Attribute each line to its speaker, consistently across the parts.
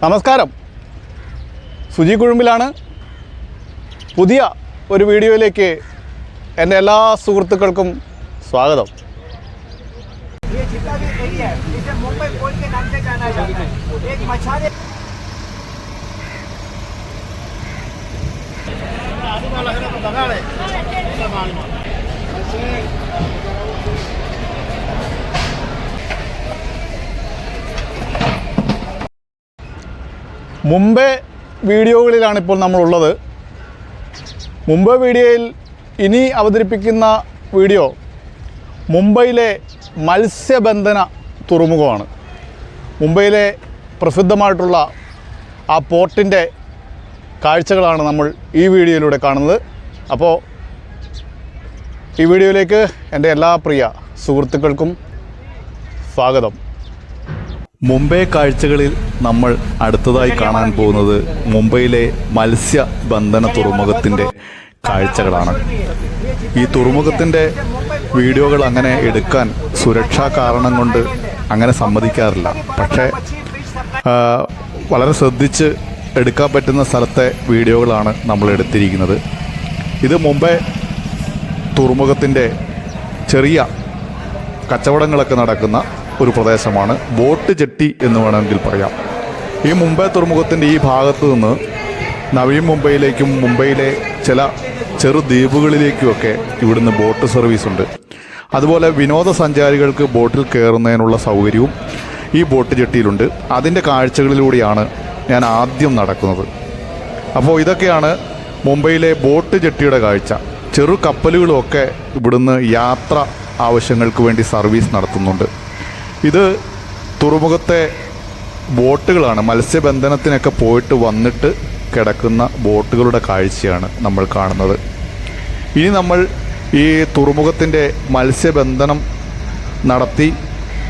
Speaker 1: നമസ്കാരം, സുജി കുഴുമ്പിലാണ്. പുതിയ ഒരു വീഡിയോയിലേക്ക് എൻ്റെ എല്ലാ സുഹൃത്തുക്കൾക്കും സ്വാഗതം. മുംബൈ വീഡിയോകളിലാണ് ഇപ്പോൾ നമ്മളുള്ളത്. മുംബൈ വീഡിയോയിൽ ഇനി അവതരിപ്പിക്കുന്ന വീഡിയോ മുംബൈയിലെ മത്സ്യബന്ധന തുറമുഖമാണ്. മുംബൈയിലെ പ്രസിദ്ധമായിട്ടുള്ള ആ പോർട്ടിൻ്റെ കാഴ്ചകളാണ് നമ്മൾ ഈ വീഡിയോയിലൂടെ കാണുന്നത്. അപ്പോൾ ഈ വീഡിയോയിലേക്ക് എൻ്റെ എല്ലാ പ്രിയ സുഹൃത്തുക്കൾക്കും സ്വാഗതം. മുംബൈ കാഴ്ചകളിൽ നമ്മൾ അടുത്തതായി കാണാൻ പോകുന്നത് മുംബൈയിലെ മത്സ്യബന്ധന തുറമുഖത്തിൻ്റെ കാഴ്ചകളാണ്. ഈ തുറമുഖത്തിൻ്റെ വീഡിയോകൾ അങ്ങനെ എടുക്കാൻ സുരക്ഷാ കാരണം കൊണ്ട് അങ്ങനെ സമ്മതിക്കാറില്ല. പക്ഷേ വളരെ ശ്രദ്ധിച്ച് എടുക്കാൻ പറ്റുന്ന സ്ഥലത്തെ വീഡിയോകളാണ് നമ്മൾ എടുത്തിരിക്കുന്നത്. ഇത് മുംബൈ തുറമുഖത്തിൻ്റെ ചെറിയ കച്ചവടങ്ങളൊക്കെ നടക്കുന്ന ഒരു പ്രദേശമാണ്. ബോട്ട് ജെട്ടി എന്ന് വേണമെങ്കിൽ പറയാം. ഈ മുംബൈ തുറമുഖത്തിൻ്റെ ഈ ഭാഗത്തു നിന്ന് നവീൻ മുംബൈയിലേക്കും മുംബൈയിലെ ചില ചെറു ദ്വീപുകളിലേക്കുമൊക്കെ ഇവിടുന്ന് ബോട്ട് സർവീസുണ്ട്. അതുപോലെ വിനോദസഞ്ചാരികൾക്ക് ബോട്ടിൽ കയറുന്നതിനുള്ള സൗകര്യവും ഈ ബോട്ട് ജെട്ടിയിലുണ്ട്. അതിൻ്റെ കാഴ്ചകളിലൂടെയാണ് ഞാൻ ആദ്യം നടക്കുന്നത്. അപ്പോൾ ഇതൊക്കെയാണ് മുംബൈയിലെ ബോട്ട് ജെട്ടിയുടെ കാഴ്ച. ചെറു കപ്പലുകളുമൊക്കെ ഇവിടുന്ന് യാത്ര ആവശ്യങ്ങൾക്ക് വേണ്ടി സർവീസ് നടത്തുന്നുണ്ട്. ഇത് തുറമുഖത്തെ ബോട്ടുകളാണ്. മത്സ്യബന്ധനത്തിനൊക്കെ പോയിട്ട് വന്നിട്ട് കിടക്കുന്ന ബോട്ടുകളുടെ കാഴ്ചയാണ് നമ്മൾ കാണുന്നത്. ഇനി നമ്മൾ ഈ തുറമുഖത്തിൻ്റെ മത്സ്യബന്ധനം നടത്തി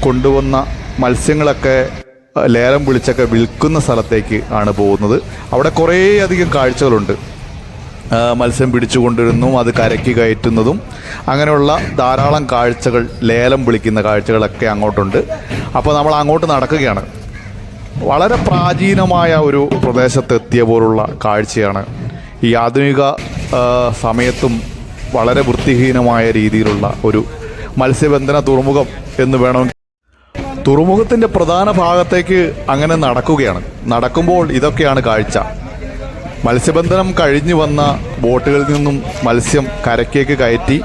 Speaker 1: കൊണ്ടുവന്ന മത്സ്യങ്ങളൊക്കെ ലേലം വിളിച്ചൊക്കെ വിൽക്കുന്ന സ്ഥലത്തേക്ക് ആണ് പോകുന്നത്. അവിടെ കുറേയധികം കാഴ്ചകളുണ്ട്. മത്സ്യം പിടിച്ചു കൊണ്ടുവരുന്നതും അത് കരയ്ക്ക് കയറ്റുന്നതും അങ്ങനെയുള്ള ധാരാളം കാഴ്ചകൾ, ലേലം വിളിക്കുന്ന കാഴ്ചകളൊക്കെ അങ്ങോട്ടുണ്ട്. അപ്പോൾ നമ്മൾ അങ്ങോട്ട് നടക്കുകയാണ്. വളരെ പ്രാചീനമായ ഒരു പ്രദേശത്തെത്തിയ പോലുള്ള കാഴ്ചയാണ്. ഈ ആധുനിക സമയത്തും വളരെ വൃത്തിഹീനമായ രീതിയിലുള്ള ഒരു മത്സ്യബന്ധന തുറമുഖം എന്ന് വേണമെങ്കിൽ. തുറമുഖത്തിൻ്റെ പ്രധാന ഭാഗത്തേക്ക് അങ്ങനെ നടക്കുകയാണ്. നടക്കുമ്പോൾ ഇതൊക്കെയാണ് കാഴ്ച. മത്സ്യബന്ധനം കഴിഞ്ഞു വന്ന ബോട്ടുകളിൽ നിന്നും മത്സ്യം കരയ്ക്കേക്ക് കയറ്റി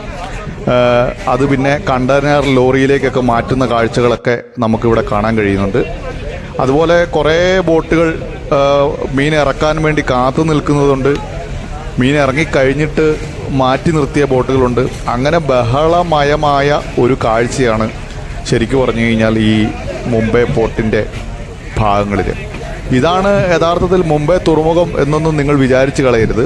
Speaker 1: അത് പിന്നെ കണ്ടെയ്നർ ലോറിയിലേക്കൊക്കെ മാറ്റുന്ന കാഴ്ചകളൊക്കെ നമുക്കിവിടെ കാണാൻ കഴിയുന്നുണ്ട്. അതുപോലെ കുറേ ബോട്ടുകൾ മീൻ ഇറക്കാൻ വേണ്ടി കാത്തു നിൽക്കുന്നതുണ്ട്. മീൻ ഇറങ്ങിക്കഴിഞ്ഞിട്ട് മാറ്റി നിർത്തിയ ബോട്ടുകളുണ്ട്. അങ്ങനെ ബഹളമയമായ ഒരു കാഴ്ചയാണ് ശരിക്കും പറഞ്ഞു കഴിഞ്ഞാൽ ഈ മുംബൈ പോർട്ടിൻ്റെ ഭാഗങ്ങളിൽ. ഇതാണ് യഥാർത്ഥത്തിൽ മുംബൈ തുറമുഖം എന്നൊന്നും നിങ്ങൾ വിചാരിച്ച് കളയരുത്.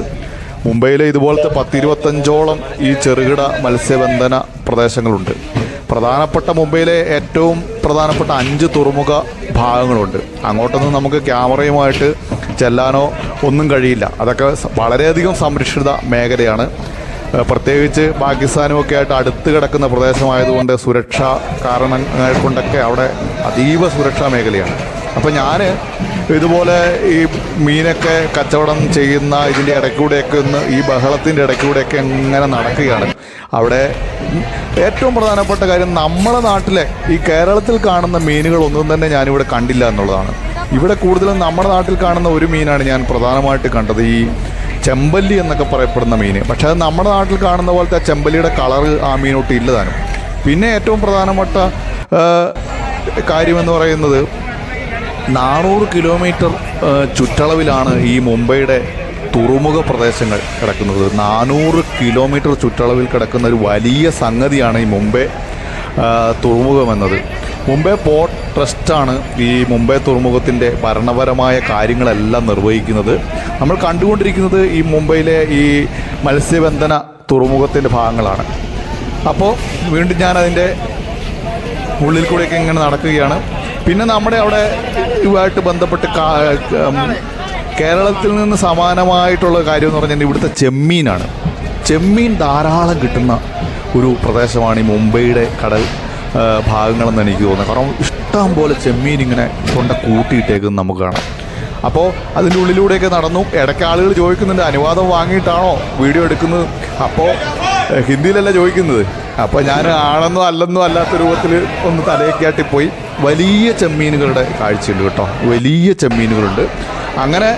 Speaker 1: മുംബൈയിലെ ഇതുപോലത്തെ 10-25ഓളം ഈ ചെറുകിട മത്സ്യബന്ധന പ്രദേശങ്ങളുണ്ട്. പ്രധാനപ്പെട്ട മുംബൈയിലെ ഏറ്റവും പ്രധാനപ്പെട്ട 5 തുറമുഖ ഭാഗങ്ങളുണ്ട്. അങ്ങോട്ടൊന്നും നമുക്ക് ക്യാമറയുമായിട്ട് ചെല്ലാനോ ഒന്നും കഴിയില്ല. അതൊക്കെ വളരെയധികം സംരക്ഷിത മേഖലയാണ്. പ്രത്യേകിച്ച് പാകിസ്ഥാനുമൊക്കെ ആയിട്ട് അടുത്ത് കിടക്കുന്ന പ്രദേശമായതുകൊണ്ട് സുരക്ഷാ കാരണങ്ങൾ കൊണ്ടൊക്കെ അവിടെ അതീവ സുരക്ഷാ മേഖലയാണ്. അപ്പോൾ ഞാൻ ഇതുപോലെ ഈ മീനൊക്കെ കച്ചവടം ചെയ്യുന്ന ഇതിൻ്റെ ഇടയ്ക്കൂടെയൊക്കെ ഒന്ന് ഈ ബഹളത്തിൻ്റെ ഇടയ്ക്കൂടെയൊക്കെ ഇങ്ങനെ നടക്കുകയാണ്. അവിടെ ഏറ്റവും പ്രധാനപ്പെട്ട കാര്യം നമ്മുടെ നാട്ടിലെ ഈ കേരളത്തിൽ കാണുന്ന മീനുകളൊന്നും തന്നെ ഞാനിവിടെ കണ്ടില്ല എന്നുള്ളതാണ്. ഇവിടെ കൂടുതലും നമ്മുടെ നാട്ടിൽ കാണുന്ന ഒരു മീനാണ് ഞാൻ പ്രധാനമായിട്ട് കണ്ടത്, ഈ ചെമ്പല്ലി എന്നൊക്കെ പറയപ്പെടുന്ന മീൻ. പക്ഷേ അത് നമ്മുടെ നാട്ടിൽ കാണുന്ന പോലത്തെ ആ ചെമ്പല്ലിയുടെ കളറ് ആ മീനോട്ട് ഇല്ലതാനും. പിന്നെ ഏറ്റവും പ്രധാനപ്പെട്ട കാര്യമെന്ന് പറയുന്നത് 400 കിലോമീറ്റർ ചുറ്റളവിലാണ് ഈ മുംബൈയുടെ തുറമുഖ പ്രദേശങ്ങൾ കിടക്കുന്നത്. 400 കിലോമീറ്റർ ചുറ്റളവിൽ കിടക്കുന്ന ഒരു വലിയ സംഗതിയാണ് ഈ മുംബൈ തുറമുഖം എന്നത്. മുംബൈ പോർട്ട് ട്രസ്റ്റാണ് ഈ മുംബൈ തുറമുഖത്തിൻ്റെ ഭരണപരമായ കാര്യങ്ങളെല്ലാം നിർവഹിക്കുന്നത്. നമ്മൾ കണ്ടുകൊണ്ടിരിക്കുന്നത് ഈ മുംബൈയിലെ ഈ മത്സ്യബന്ധന തുറമുഖത്തിൻ്റെ ഭാഗങ്ങളാണ്. അപ്പോൾ വീണ്ടും ഞാനതിൻ്റെ ഉള്ളിൽ കൂടെയൊക്കെ ഇങ്ങനെ നടക്കുകയാണ്. പിന്നെ നമ്മുടെ അവിടെ ഇതുമായിട്ട് ബന്ധപ്പെട്ട് കേരളത്തിൽ നിന്ന് സമാനമായിട്ടുള്ള കാര്യം എന്ന് പറഞ്ഞാൽ ഇവിടുത്തെ ചെമ്മീനാണ്. ചെമ്മീൻ ധാരാളം കിട്ടുന്ന ഒരു പ്രദേശമാണ് ഈ മുംബൈയുടെ കടൽ ഭാഗങ്ങളെന്ന് എനിക്ക് തോന്നുന്നത്. കാരണം ഇഷ്ടം പോലെ ചെമ്മീൻ ഇങ്ങനെ കൊണ്ട് കൂട്ടിയിട്ടേക്കുന്നത് നമുക്ക് കാണാം. അപ്പോൾ അതിൻ്റെ ഉള്ളിലൂടെയൊക്കെ നടന്നു. ഇടയ്ക്ക് ആളുകൾ ചോദിക്കുന്നുണ്ട് അനുവാദം വാങ്ങിയിട്ടാണോ വീഡിയോ എടുക്കുന്നത്. അപ്പോൾ ഹിന്ദിയിലല്ല ചോദിക്കുന്നത്. അപ്പോൾ ഞാൻ ആണെന്നോ അല്ലെന്നോ അല്ലാത്ത രൂപത്തിൽ ഒന്ന് തലയൊക്കെയാട്ടിപ്പോയി. വലിയ ചെമ്മീനുകളുടെ കാഴ്ചയുണ്ട് കേട്ടോ, വലിയ ചെമ്മീനുകളുണ്ട്. അങ്ങനെ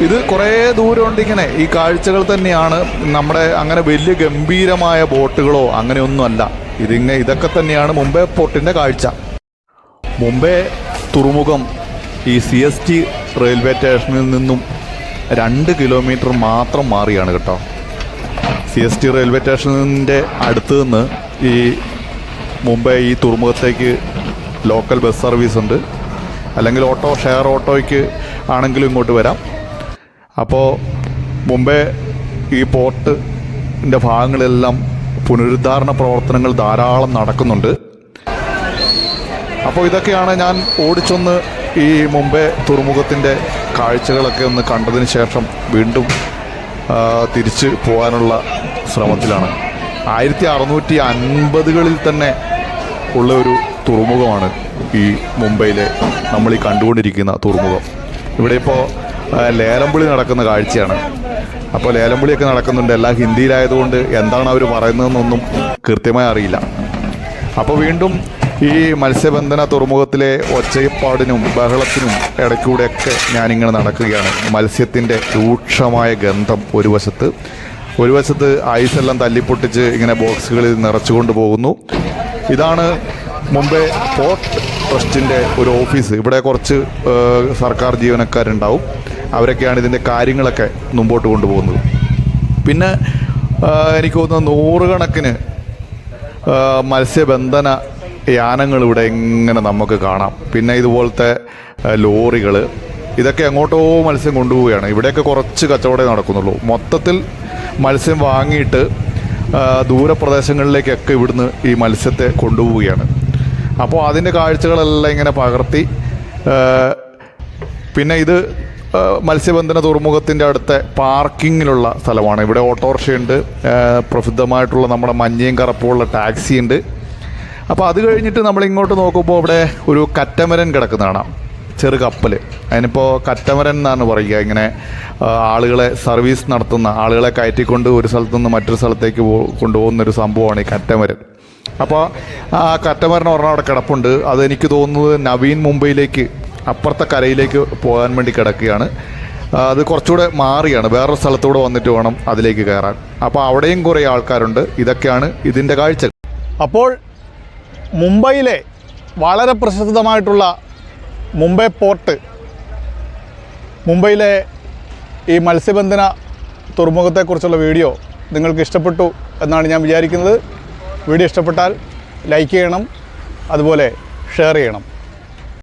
Speaker 1: ഇത് കുറേ ദൂരമുണ്ട്. ഇങ്ങനെ ഈ കാഴ്ചകൾ തന്നെയാണ്. നമ്മുടെ അങ്ങനെ വലിയ ഗംഭീരമായ ബോട്ടുകളോ അങ്ങനെയൊന്നുമല്ല. ഇതൊക്കെ തന്നെയാണ് മുംബൈ പോർട്ടിൻ്റെ കാഴ്ച. മുംബൈ തുറമുഖം ഈ CST റെയിൽവേ സ്റ്റേഷനിൽ നിന്നും 2 കിലോമീറ്റർ മാത്രം മാറിയാണ് കേട്ടോ. CST റെയിൽവേ സ്റ്റേഷനിൻ്റെ അടുത്ത് നിന്ന് ഈ മുംബൈ ഈ തുറമുഖത്തേക്ക് ലോക്കൽ ബസ് സർവീസ് ഉണ്ട്. അല്ലെങ്കിൽ ഷെയർ ഓട്ടോയ്ക്ക് ആണെങ്കിലും ഇങ്ങോട്ട് വരാം. അപ്പോൾ മുംബൈ ഈ പോർട്ടിൻ്റെ ഭാഗങ്ങളെല്ലാം പുനരുദ്ധാരണ പ്രവർത്തനങ്ങൾ ധാരാളം നടക്കുന്നുണ്ട്. അപ്പോൾ ഇതൊക്കെയാണ് ഞാൻ ഓടിച്ചൊന്ന് ഈ മുംബൈ തുറമുഖത്തിൻ്റെ കാഴ്ചകളൊക്കെ ഒന്ന് കണ്ടതിന് ശേഷം വീണ്ടും തിരിച്ച് പോകാനുള്ള ശ്രമത്തിലാണ്. 1650കളിൽ തന്നെ ഉള്ള ഒരു തുറമുഖമാണ് ഈ മുംബൈയിലെ നമ്മൾ ഈ കണ്ടുകൊണ്ടിരിക്കുന്ന തുറമുഖം. ഇവിടെ ഇപ്പോൾ ലേലംവിളി നടക്കുന്ന കാഴ്ചയാണ്. അപ്പോൾ ലേലംവിളിയൊക്കെ നടക്കുന്നുണ്ട്. എല്ലാം ഹിന്ദിയിലായതുകൊണ്ട് എന്താണ് അവർ പറയുന്നതെന്നൊന്നും കൃത്യമായി അറിയില്ല. അപ്പോൾ വീണ്ടും ഈ മത്സ്യബന്ധന തുറമുഖത്തിലെ ഒച്ചയപ്പാടിനും ബഹളത്തിനും ഇടയ്ക്കൂടെയൊക്കെ ഞാനിങ്ങനെ നടക്കുകയാണ്. മത്സ്യത്തിൻ്റെ രൂക്ഷമായ ഗന്ധം ഒരു വശത്ത് ഐസെല്ലാം തല്ലിപ്പൊട്ടിച്ച് ഇങ്ങനെ ബോക്സുകളിൽ നിറച്ചുകൊണ്ട് പോകുന്നു. ഇതാണ് മുംബൈ പോർട്ട് ട്രസ്റ്റിൻ്റെ ഒരു ഓഫീസ്. ഇവിടെ കുറച്ച് സർക്കാർ ജീവനക്കാരുണ്ടാവും. അവരൊക്കെയാണ് ഇതിൻ്റെ കാര്യങ്ങളൊക്കെ മുമ്പോട്ട് കൊണ്ടുപോകുന്നത്. പിന്നെ എനിക്ക് തോന്നുന്നു 100 കണക്കിന് മത്സ്യബന്ധന യാനങ്ങൾ ഇവിടെ ഇങ്ങനെ നമുക്ക് കാണാം. പിന്നെ ഇതുപോലത്തെ ലോറികൾ, ഇതൊക്കെ എങ്ങോട്ടോ മത്സ്യം കൊണ്ടുപോവുകയാണ്. ഇവിടെയൊക്കെ കുറച്ച് കച്ചവടമേ നടക്കുന്നുള്ളൂ. മൊത്തത്തിൽ മത്സ്യം വാങ്ങിയിട്ട് ദൂരപ്രദേശങ്ങളിലേക്കൊക്കെ ഇവിടുന്ന് ഈ മത്സ്യത്തെ കൊണ്ടുപോവുകയാണ്. അപ്പോൾ അതിൻ്റെ കാഴ്ചകളെല്ലാം ഇങ്ങനെ പകർത്തി. പിന്നെ ഇത് മത്സ്യബന്ധന തുറമുഖത്തിൻ്റെ അടുത്ത പാർക്കിങ്ങിലുള്ള സ്ഥലമാണ്. ഇവിടെ ഓട്ടോറിക്ഷയുണ്ട്, പ്രസിദ്ധമായിട്ടുള്ള നമ്മുടെ മഞ്ഞയും കറുപ്പുമുള്ള ടാക്സി ഉണ്ട്. അപ്പോൾ അത് കഴിഞ്ഞിട്ട് നമ്മളിങ്ങോട്ട് നോക്കുമ്പോൾ ഇവിടെ ഒരു കറ്റമരൻ കിടക്കുന്ന കാണാം, ചെറു കപ്പൽ. അതിനിപ്പോൾ കറ്റമരൻ എന്നാണ് പറയുക. ഇങ്ങനെ ആളുകളെ സർവീസ് നടത്തുന്ന, ആളുകളെ കയറ്റിക്കൊണ്ട് ഒരു സ്ഥലത്തു നിന്ന് മറ്റൊരു സ്ഥലത്തേക്ക് കൊണ്ടുപോകുന്നൊരു സംഭവമാണ് ഈ കറ്റമരൻ. അപ്പോൾ ആ കറ്റമരൻ ഒരെണ്ണം അവിടെ കിടപ്പുണ്ട്. അതെനിക്ക് തോന്നുന്നത് നവീൻ മുംബൈയിലേക്ക്, അപ്പുറത്തെ കരയിലേക്ക് പോകാൻ വേണ്ടി കിടക്കുകയാണ്. അത് കുറച്ചുകൂടെ മാറിയാണ്, വേറൊരു സ്ഥലത്തൂടെ വന്നിട്ട് വേണം അതിലേക്ക് കയറാൻ. അപ്പോൾ അവിടെയും കുറേ ആൾക്കാരുണ്ട്. ഇതൊക്കെയാണ് ഇതിൻ്റെ കാഴ്ച. അപ്പോൾ മുംബൈയിലെ വളരെ പ്രസിദ്ധമായിട്ടുള്ള മുംബൈ പോർട്ട്, മുംബൈയിലെ ഈ മത്സ്യബന്ധന തുറമുഖത്തെക്കുറിച്ചുള്ള വീഡിയോ നിങ്ങൾക്ക് ഇഷ്ടപ്പെട്ടു എന്നാണ് ഞാൻ വിചാരിക്കുന്നത്. വീഡിയോ ഇഷ്ടപ്പെട്ടാൽ ലൈക്ക് ചെയ്യണം, അതുപോലെ ഷെയർ ചെയ്യണം.